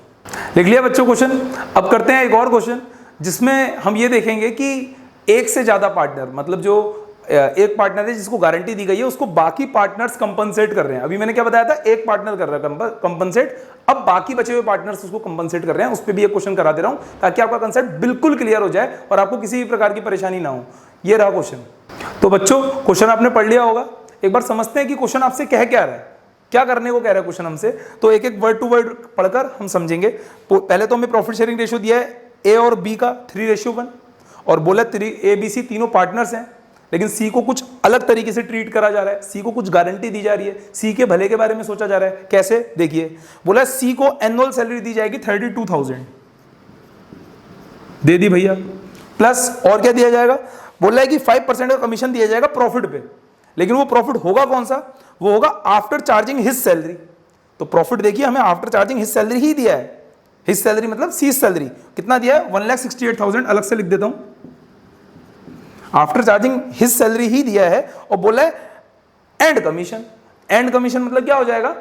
[SPEAKER 1] लिख लिया बच्चों क्वेश्चन? अब करते हैं एक और क्वेश्चन जिसमें हम ये देखेंगे कि एक से ज्यादा पार्टनर, मतलब जो एक पार्टनर है जिसको गारंटी दी गई है उसको बाकी पार्टनर्स कंपनसेट कर रहे हैं। अभी मैंने क्या बताया था, एक पार्टनर कर रहा है कंपनसेट, अब बाकी बचे हुए पार्टनर्स उसको कंपनसेट कर रहे हैं। उस पर भी एक क्वेश्चन करा दे रहा हूं ताकि आपका कंसेप्ट बिल्कुल क्लियर हो जाए और आपको किसी भी प्रकार की परेशानी ना हो। ये रहा क्वेश्चन। तो बच्चों क्वेश्चन आपने पढ़ लिया होगा, एक बार समझते हैं कि क्वेश्चन आपसे कह क्या रहा है। क्या करने को कह रहा है क्वेश्चन हमसे, तो एक एक वर्ड टू वर्ड पढ़कर हम समझेंगे। पहले तो हमें प्रॉफिट शेयरिंग रेशियो दिया है ए और बी का 3:1 और बोला ए बी सी तीनों पार्टनर्स हैं, लेकिन सी को कुछ अलग तरीके से ट्रीट करा जा रहा है, सी को कुछ गारंटी दी जा रही है, सी के भले के बारे में सोचा जा रहा है। कैसे, देखिए बोला सी को एनुअल सैलरी दी जाएगी 32,000 दे दी भैया, प्लस और क्या दिया जाएगा, बोला है कि 5% का कमीशन दिया जाएगा प्रॉफिट पे, लेकिन वो प्रॉफिट होगा कौन सा, वो होगा आफ्टर चार्जिंग हिज सैलरी। तो प्रॉफिट देखिए हमें आफ्टर चार्जिंग हिज सैलरी ही दिया है, हिज सैलरी मतलब सी सैलरी कितना दिया है 1,68,000, अलग से लिख देता हूं, आफ्टर चार्जिंग हिज सैलरी ही दिया है। और बोला है एंड कमीशन, एंड कमीशन मतलब क्या हो जाएगा,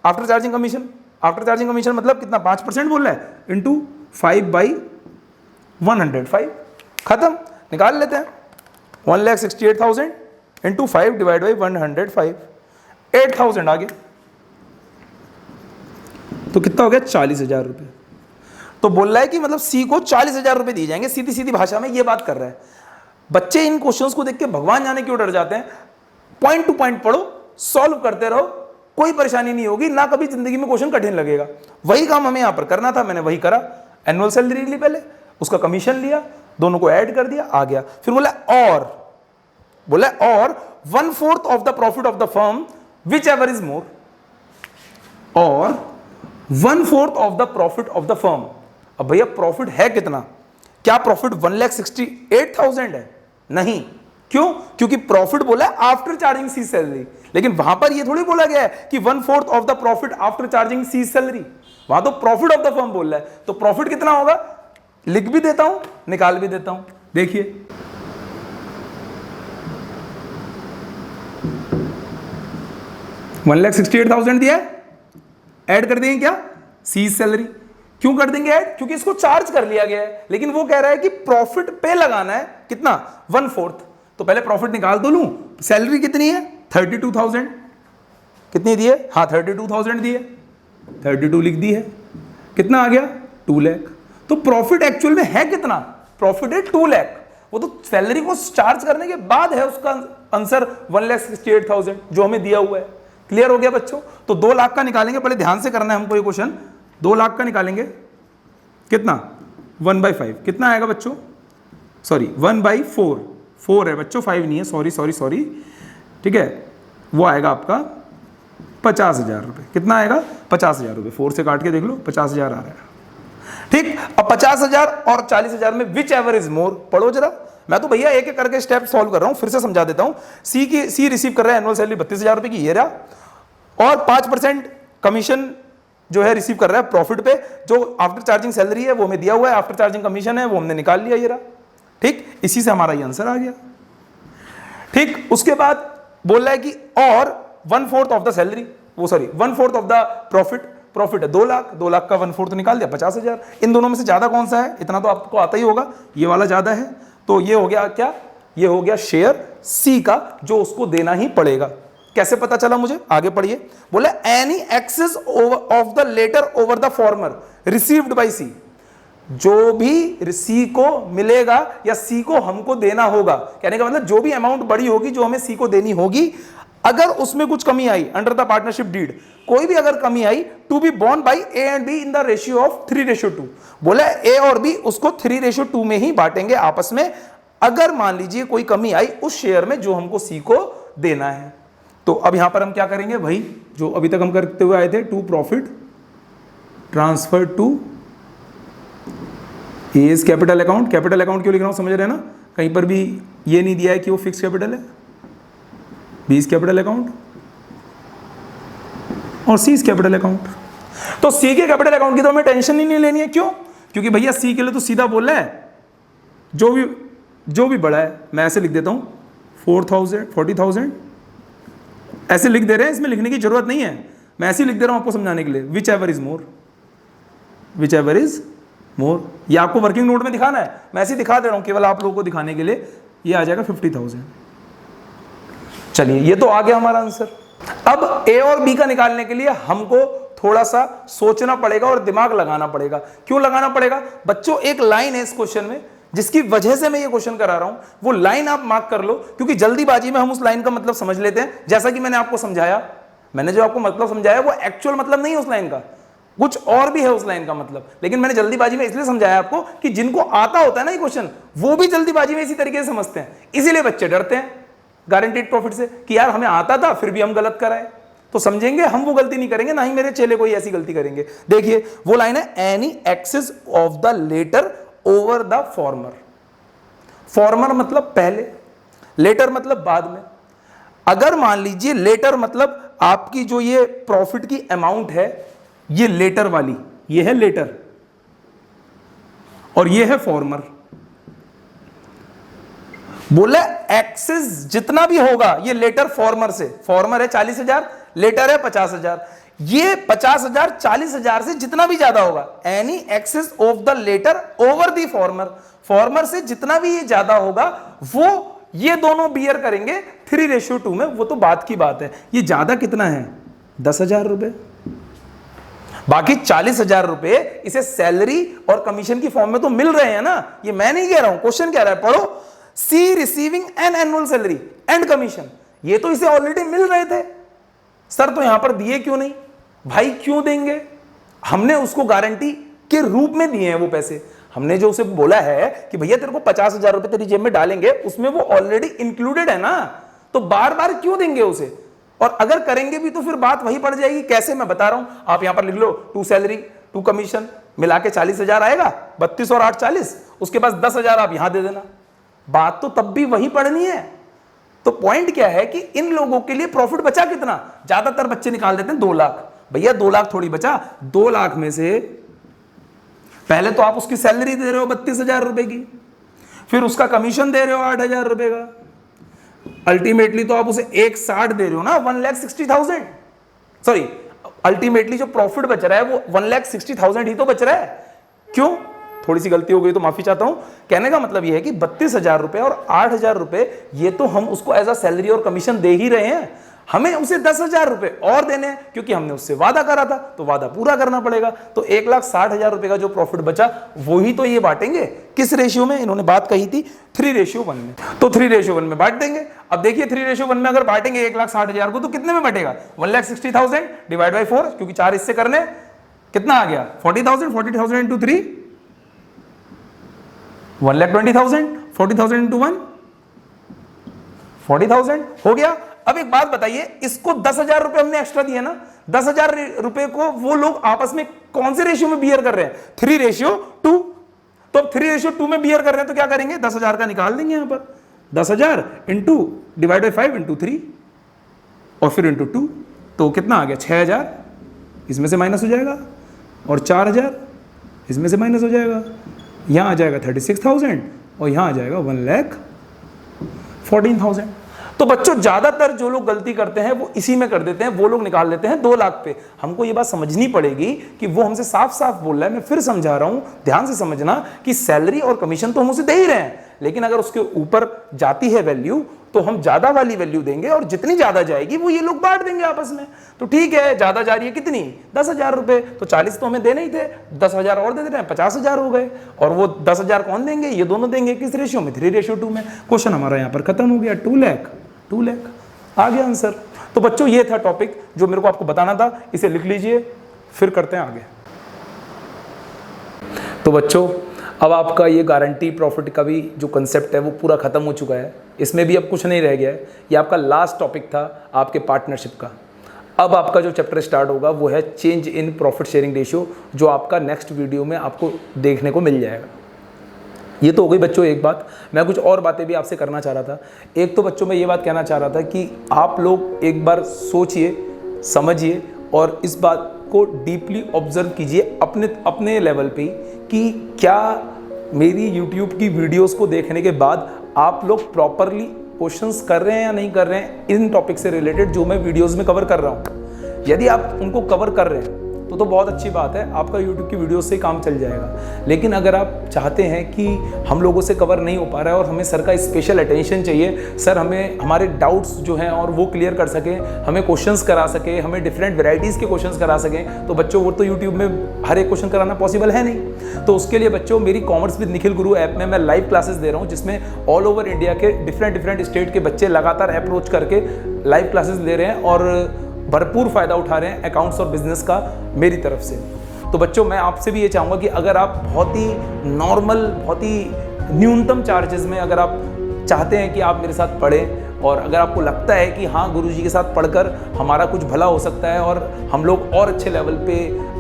[SPEAKER 1] after charging commission, after charging commission मतलब कितना 5% बोल रहा है इंटू 5/105, खत्म, निकाल लेते हैं 1,68,000 इंटू 5 डिवाइड बाई 105, 8,000 आ गया, तो कितना हो गया 40,000 रुपये। तो बोल रहा है कि मतलब सी को 40,000 रुपये दिए जाएंगे, सीधी सीधी भाषा में ये बात कर रहा है। बच्चे इन क्वेश्चंस को देख के भगवान जाने क्यों डर जाते हैं, पॉइंट टू पॉइंट पढ़ो, सॉल्व करते रहो, कोई परेशानी नहीं होगी, ना कभी जिंदगी में क्वेश्चन कठिन लगेगा। वही काम हमें यहां पर करना था, मैंने वही करा, एनुअल सैलरी ली पहले, उसका कमीशन लिया, दोनों को ऐड कर दिया, आ गया। फिर बोला और 1/4 of the profit of the firm which ever is more, और 1/4 of the profit of the firm. अब भैया प्रॉफिट है कितना, क्या प्रॉफिट 1,68,000 है, नहीं, क्यों, क्योंकि प्रॉफिट बोला है आफ्टर चार्जिंग सी सैलरी, लेकिन वहां पर ये थोड़ी बोला गया है कि 1/4 of the profit after charging C salary, वहां तो प्रॉफिट ऑफ द फर्म बोल रहा है। तो प्रॉफिट कितना होगा, लिख भी देता हूं, निकाल भी देता हूं, देखिए 1,68,000 दिया है, ऐड कर देंगे क्या सी सैलरी, क्यों कर देंगे ऐड, क्योंकि इसको चार्ज कर लिया गया है, लेकिन वो कह रहा है कि प्रॉफिट पे लगाना है कितना 1/4, तो पहले प्रॉफिट निकाल तो लूं, सैलरी कितनी है 32,000, कितनी दी है, हाँ 32,000 दी है, 32 लिख दी है, कितना आ गया 2 लाख। तो प्रॉफिट एक्चुअल में है कितना, प्रॉफिट है 2 लाख, वो तो सैलरी को चार्ज करने के बाद है, उसका आंसर 1,68,000 जो हमें दिया हुआ है। क्लियर हो गया बच्चों, तो 2 लाख का निकालेंगे, पहले ध्यान से करना है हमको ये क्वेश्चन, 2 लाख का निकालेंगे, कितना 1/5, कितना आएगा बच्चों, सॉरी 1/4, 4 है बच्चों, 5 नहीं है, सॉरी, ठीक है, वो आएगा आपका 50,000 रुपये, कितना आएगा 50,000 रुपये, 4 से काट के देख लो 50,000 आ रहा है, ठीक। अब 50,000 और 40,000 में विच एवर इज मोर, पढ़ो जरा, मैं तो भैया एक एक करके स्टेप सॉल्व कर रहा हूं, फिर से समझा देता हूं। सी रिसीव कर रहा है एनुअल सैलरी 32,000 रुपए की, ये रहा, और 5% कमीशन जो है रिसीव कर रहा है प्रॉफिट पे, जो आफ्टर चार्जिंग सैलरी है वो हमें दिया हुआ है, आफ्टर चार्जिंग कमीशन है वो हमने निकाल लिया, ये रहा, ठीक, इसी से हमारा ये आंसर आ गया, ठीक। उसके बाद बोल रहा है कि और 1/4 ऑफ द सैलरी, वो सॉरी 1/4 ऑफ द प्रॉफिट है 2 लाख, 2 लाख का 1/4 निकाल दिया 50,000। इन दोनों में से ज्यादा कौन सा है, इतना तो आपको आता ही होगा, ये वाला ज्यादा है, तो ये हो गया क्या, ये हो गया शेयर सी का, जो उसको देना ही पड़ेगा। कैसे पता चला मुझे, आगे पढ़िए, बोले any excess of the latter over the former received by C, जो भी सी को मिलेगा या सी को हमको देना होगा, कहने का मतलब जो भी अमाउंट बड़ी होगी जो हमें सी को देनी होगी, अगर उसमें कुछ कमी आई अंडर द पार्टनरशिप डीड, कोई भी अगर कमी आई, to be borne by A and B in the ratio of 3:2, बोला ए और बी उसको 3:2 में ही बांटेंगे आपस में, अगर मान लीजिए कोई कमी आई उस शेयर में जो हमको सी को देना है। तो अब यहां पर हम क्या करेंगे भाई, जो अभी तक हम करते हुए आए थे, to profit transfer to S capital account, capital account क्यों लिख रहा हूं समझ रहे हैं ना, कहीं पर भी ये नहीं दिया है कि वो फिक्स कैपिटल है, बी इज कैपिटल अकाउंट और सी इज कैपिटल अकाउंट। तो सी के कैपिटल अकाउंट की तो हमें टेंशन ही नहीं लेनी है, क्यों, क्योंकि भैया सी के लिए तो सीधा बोल रहा है जो भी बड़ा है, मैं ऐसे लिख देता हूं 40,000 ऐसे लिख दे रहे हैं, इसमें लिखने की जरूरत नहीं है, मैं ऐसे ही लिख दे रहा हूं आपको समझाने के लिए, विच एवर इज मोर, ये आपको वर्किंग नोट में दिखाना है, मैं ऐसे ही दिखा दे रहा हूं केवल आप लोगों को दिखाने के लिए, ये आ जाएगा 50,000। चलिए ये तो आ गया हमारा आंसर। अब ए और बी का निकालने के लिए हमको थोड़ा सा सोचना पड़ेगा और दिमाग लगाना पड़ेगा। क्यों लगाना पड़ेगा बच्चों, एक लाइन है इस क्वेश्चन में जिसकी वजह से मैं ये क्वेश्चन करा रहा हूं, वो लाइन आप मार्क कर लो, क्योंकि जल्दीबाजी में हम उस लाइन का मतलब समझ लेते हैं। जैसा कि मैंने आपको समझाया मैंने जो आपको मतलब समझाया वो एक्चुअल मतलब नहीं है उस लाइन का, कुछ और भी है उस लाइन का मतलब, लेकिन मैंने जल्दीबाजी में इसलिए समझाया आपको कि जिनको आता होता है ना ये क्वेश्चन, वो भी जल्दीबाजी में इसी तरीके से समझते हैं, इसीलिए बच्चे डरते हैं गारंटीड प्रॉफिट से कि यार हमें आता था फिर भी हम गलत कराए। तो समझेंगे हम वो गलती नहीं करेंगे, ना ही मेरे चेले कोई ऐसी गलती करेंगे। देखिए वो लाइन है, any excess of the latter over the former. Former मतलब पहले, लेटर मतलब बाद में। अगर मान लीजिए लेटर मतलब आपकी जो ये प्रॉफिट की अमाउंट है, ये लेटर वाली, ये है लेटर और ये है फॉर्मर। बोले एक्सेस जितना भी होगा ये लेटर फॉर्मर से, फॉर्मर है 40,000, लेटर है 50,000, ये 50,000 40,000 से जितना भी ज्यादा होगा, any excess of the latter over the former, former से जितना भी ये ज्यादा होगा वो ये दोनों बियर करेंगे 3:2 में। वो तो बात की बात है। ये ज्यादा कितना है, 10,000 रुपए, बाकी 40,000 रुपए इसे सैलरी और कमीशन की फॉर्म में तो मिल रहे हैं ना। ये मैं नहीं कह रहा हूं, क्वेश्चन कह रहा है, पढ़ो, C receiving an annual salary and commission, ये तो इसे ऑलरेडी मिल रहे थे सर, तो यहां पर दिए क्यों नहीं? भाई क्यों देंगे, हमने उसको गारंटी के रूप में दिए हैं वो पैसे। हमने जो उसे बोला है कि भैया तेरे को 50,000 रुपए तेरी जेब में डालेंगे, उसमें वो ऑलरेडी इंक्लूडेड है ना, तो बार बार क्यों देंगे उसे? और अगर करेंगे भी तो फिर बात वही पड़ जाएगी। कैसे, मैं बता रहा हूं, आप यहां पर लिख लो, 2 सैलरी 2 कमीशन मिला के 40,000 आएगा, 32 और 8 40, उसके पास 10,000 आप यहां दे देना, बात तो तब भी वही पड़नी है। तो पॉइंट क्या है कि इन लोगों के लिए प्रॉफिट बचा कितना, ज्यादातर बच्चे निकाल देते हैं 2 लाख। भैया 2 लाख थोड़ी बचा, 2 लाख में से पहले तो आप उसकी सैलरी दे रहे हो 32,000 रुपए की, फिर उसका कमीशन दे रहे हो 8,000 रुपए का, अल्टीमेटली तो आप उसे 1,60 दे रहे हो ना, 1,60,000, सॉरी अल्टीमेटली जो प्रॉफिट बच रहा है वो 1,60,000 ही तो बच रहा है। क्यों, थोड़ी सी गलती हो गई तो माफी चाहता हूं। कहने का मतलब यह है कि 32,000 रुपए और 8,000 रुपए ये तो हम उसको एज अ सैलरी और कमीशन दे ही रहे हैं, हमें उसे 10,000 रुपए और देने हैं क्योंकि हमने उससे वादा करा था, तो वादा पूरा करना पड़ेगा। तो 1,60,000 रुपए का जो प्रॉफिट बचा वही तो ये बांटेंगे। किस रेशियो में, इन्होंने बात कही थी 3:1 में, तो 3:1 में बांट देंगे। अब देखिए 3:1 में अगर बांटेंगे 1,60,000 को तो कितने में बटेगा, 1,60,000 डिवाइड बाई 4, क्योंकि 4 हिस्से करने, कितना आ गया 40,000, 40,000 इंटू 3 1,20,000, 40,000 इंटू 1 40,000 हो गया। अब एक बात बताइए, इसको 10,000 रुपए हमने एक्स्ट्रा दिए ना, 10,000 रुपए को वो लोग आपस में कौन से रेशियो में बियर कर रहे हैं, 3:2। तो 3:2 में बियर कर रहे हैं तो क्या करेंगे, 10,000 का निकाल देंगे यहां पर, 10,000 इंटू डिवाइड बाई 5 इंटू 3 और फिर इंटू 2, तो कितना आ गया 6,000, इसमें से माइनस हो जाएगा, और 4,000 इसमें से माइनस हो जाएगा, यहां आ जाएगा 36,000 और यहां आ जाएगा 1,14,000। तो बच्चों ज्यादातर जो लोग गलती करते हैं वो इसी में कर देते हैं, वो लोग निकाल लेते हैं 2 लाख पे। हमको ये बात समझनी पड़ेगी कि वो हमसे साफ साफ बोल रहा है, मैं फिर समझा रहा हूं, ध्यान से समझना कि सैलरी और कमीशन तो हम उसे दे ही रहे हैं, लेकिन अगर उसके ऊपर जाती है वैल्यू तो हम ज्यादा वाली वैल्यू देंगे, और जितनी ज्यादा जाएगी वो ये लोग बांट देंगे आपस में। तो ठीक है, ज्यादा जा रही है कितनी, 10,000 रुपए, तो 40 तो हमें देने ही थे, 10,000 और दे दे रहे हैं, 50,000 हो गए, और वो 10,000 कौन देंगे, ये दोनों देंगे। किस रेशियो में, 3:2 में। क्वेश्चन हमारा यहाँ पर खत्म हो गया, 2 लाख आ गया आंसर। तो बच्चों ये था टॉपिक जो मेरे को आपको बताना था, इसे लिख लीजिए, फिर करते हैं आगे। तो बच्चों अब आपका ये गारंटी प्रॉफिट का भी जो कंसेप्ट है वो पूरा खत्म हो चुका है, इसमें भी अब कुछ नहीं रह गया है। ये आपका लास्ट टॉपिक था आपके पार्टनरशिप का। अब आपका जो चैप्टर स्टार्ट होगा वो है change in profit sharing ratio, जो आपका नेक्स्ट वीडियो में आपको देखने को मिल जाएगा। ये तो हो गई बच्चों एक बात। मैं कुछ और बातें भी आपसे करना चाह रहा था। एक तो बच्चों मैं ये बात कहना चाह रहा था कि आप लोग एक बार सोचिए, समझिए और इस बात को डीपली ऑब्जर्व कीजिए अपने लेवल पे कि क्या मेरी YouTube की वीडियोस को देखने के बाद आप लोग प्रॉपरली क्वेश्चंस कर रहे हैं या नहीं कर रहे हैं इन टॉपिक से रिलेटेड जो मैं वीडियोस में कवर कर रहा हूँ। यदि आप उनको कवर कर रहे हैं तो बहुत अच्छी बात है, आपका YouTube की वीडियो से काम चल जाएगा। लेकिन अगर आप चाहते हैं कि हम लोगों से कवर नहीं हो पा रहा है और हमें सर का स्पेशल अटेंशन चाहिए, सर हमें हमारे डाउट्स जो हैं और वो क्लियर कर सकें, हमें क्वेश्चंस करा सके, हमें डिफरेंट वेराइटीज़ के क्वेश्चंस करा सकें, तो बच्चों वो तो यूट्यूब में हर एक क्वेश्चन कराना पॉसिबल है नहीं। तो उसके लिए बच्चों मेरी commerce with Nikhil Guru app में मैं लाइव क्लासेस दे रहा हूँ, जिसमें ऑल ओवर इंडिया के डिफरेंट स्टेट के बच्चे लगातार अप्रोच करके लाइव क्लासेस ले रहे हैं और भरपूर फ़ायदा उठा रहे हैं अकाउंट्स और बिजनेस का मेरी तरफ से। तो बच्चों मैं आपसे भी ये चाहूँगा कि अगर आप बहुत ही नॉर्मल, बहुत ही न्यूनतम चार्जेस में अगर आप चाहते हैं कि आप मेरे साथ पढ़ें, और अगर आपको लगता है कि हाँ गुरुजी के साथ पढ़कर हमारा कुछ भला हो सकता है और हम लोग और अच्छे लेवल पे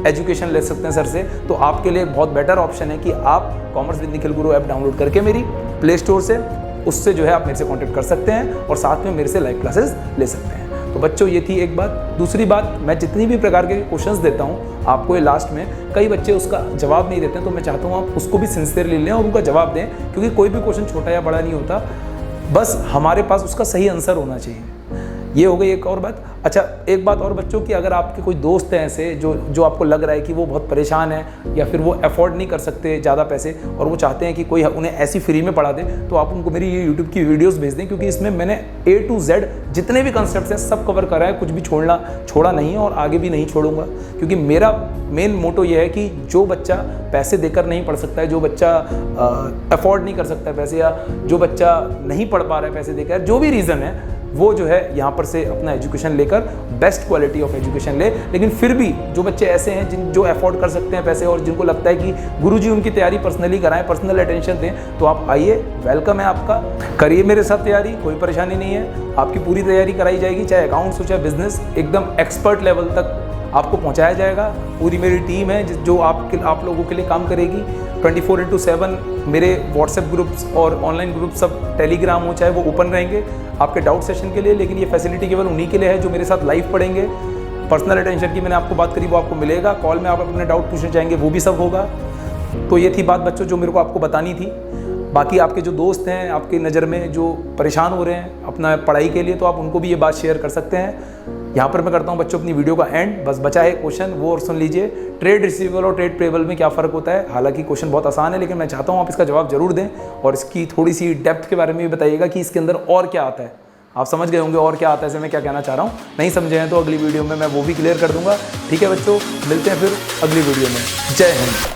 [SPEAKER 1] एजुकेशन ले सकते हैं सर से, तो आपके लिए एक बहुत बेटर ऑप्शन है कि आप commerce with Nikhil Guru app download करके मेरी प्ले स्टोर से उससे जो है आप मेरे से कॉन्टेक्ट कर सकते हैं और साथ में मेरे से लाइव क्लासेस ले सकते हैं। तो बच्चों ये थी एक बात। दूसरी बात, मैं जितनी भी प्रकार के क्वेश्चंस देता हूँ आपको, ये लास्ट में कई बच्चे उसका जवाब नहीं देते हैं, तो मैं चाहता हूँ आप उसको भी सिंसियरली लें और उनका जवाब दें, क्योंकि कोई भी क्वेश्चन छोटा या बड़ा नहीं होता, बस हमारे पास उसका सही आंसर होना चाहिए। ये हो गई एक और बात। अच्छा एक बात और बच्चों की, अगर आपके कोई दोस्त हैं ऐसे जो आपको लग रहा है कि वो बहुत परेशान है या फिर वो अफोर्ड नहीं कर सकते ज़्यादा पैसे और वो चाहते हैं कि कोई उन्हें ऐसी फ्री में पढ़ा दे, तो आप उनको मेरी ये यूट्यूब की वीडियोस भेज दें, क्योंकि इसमें मैंने A to Z जितने भी कंसेप्ट हैं सब कवर करा है, कुछ भी छोड़ा नहीं है और आगे भी नहीं छोड़ूंगा, क्योंकि मेरा मेन मोटो ये है कि जो बच्चा पैसे देकर नहीं पढ़ सकता है, जो बच्चा अफोर्ड नहीं कर सकता है पैसे, या जो बच्चा नहीं पढ़ पा रहा है पैसे देकर, जो भी रीज़न है, वो जो है यहाँ पर से अपना एजुकेशन लेकर बेस्ट क्वालिटी ऑफ एजुकेशन ले। लेकिन फिर भी जो बच्चे ऐसे हैं जो अफोर्ड कर सकते हैं पैसे और जिनको लगता है कि गुरुजी उनकी तैयारी पर्सनली कराएं, पर्सनल अटेंशन दें, तो आप आइए, वेलकम है आपका, करिए मेरे साथ तैयारी, कोई परेशानी नहीं है, आपकी पूरी तैयारी कराई जाएगी, चाहे अकाउंट्स हो चाहे बिजनेस, एकदम एक्सपर्ट लेवल तक आपको पहुंचाया जाएगा। पूरी मेरी टीम है जो आप लोगों के लिए काम करेगी 24/7। मेरे व्हाट्सएप ग्रुप्स और ऑनलाइन ग्रुप सब, टेलीग्राम हो चाहे वो ओपन रहेंगे आपके डाउट सेशन के लिए, लेकिन ये फैसिलिटी केवल उन्हीं के लिए है जो मेरे साथ लाइव पढ़ेंगे। पर्सनल अटेंशन की मैंने आपको बात करी, वो आपको मिलेगा, कॉल में आप अपने डाउट पूछना चाहेंगे वो भी सब होगा। तो ये थी बात बच्चों जो मेरे को आपको बतानी थी। बाकी आपके जो दोस्त हैं आपकी नज़र में जो परेशान हो रहे हैं अपना पढ़ाई के लिए, तो आप उनको भी ये बात शेयर कर सकते हैं। यहाँ पर मैं करता हूँ बच्चों अपनी वीडियो का एंड, बस बचा है क्वेश्चन, वो और सुन लीजिए। ट्रेड रिसीवेबल और ट्रेड पेबल में क्या फ़र्क होता है? हालांकि क्वेश्चन बहुत आसान है, लेकिन मैं चाहता हूँ आप इसका जवाब जरूर दें और इसकी थोड़ी सी डेप्थ के बारे में भी बताइएगा कि इसके अंदर और क्या आता है। आप समझ गए होंगे और क्या आता है, इससे मैं क्या कहना चाह रहा हूँ। नहीं समझे हैं तो अगली वीडियो में मैं वो भी क्लियर कर दूंगा। ठीक है बच्चों, मिलते हैं फिर अगली वीडियो में। जय हिंद।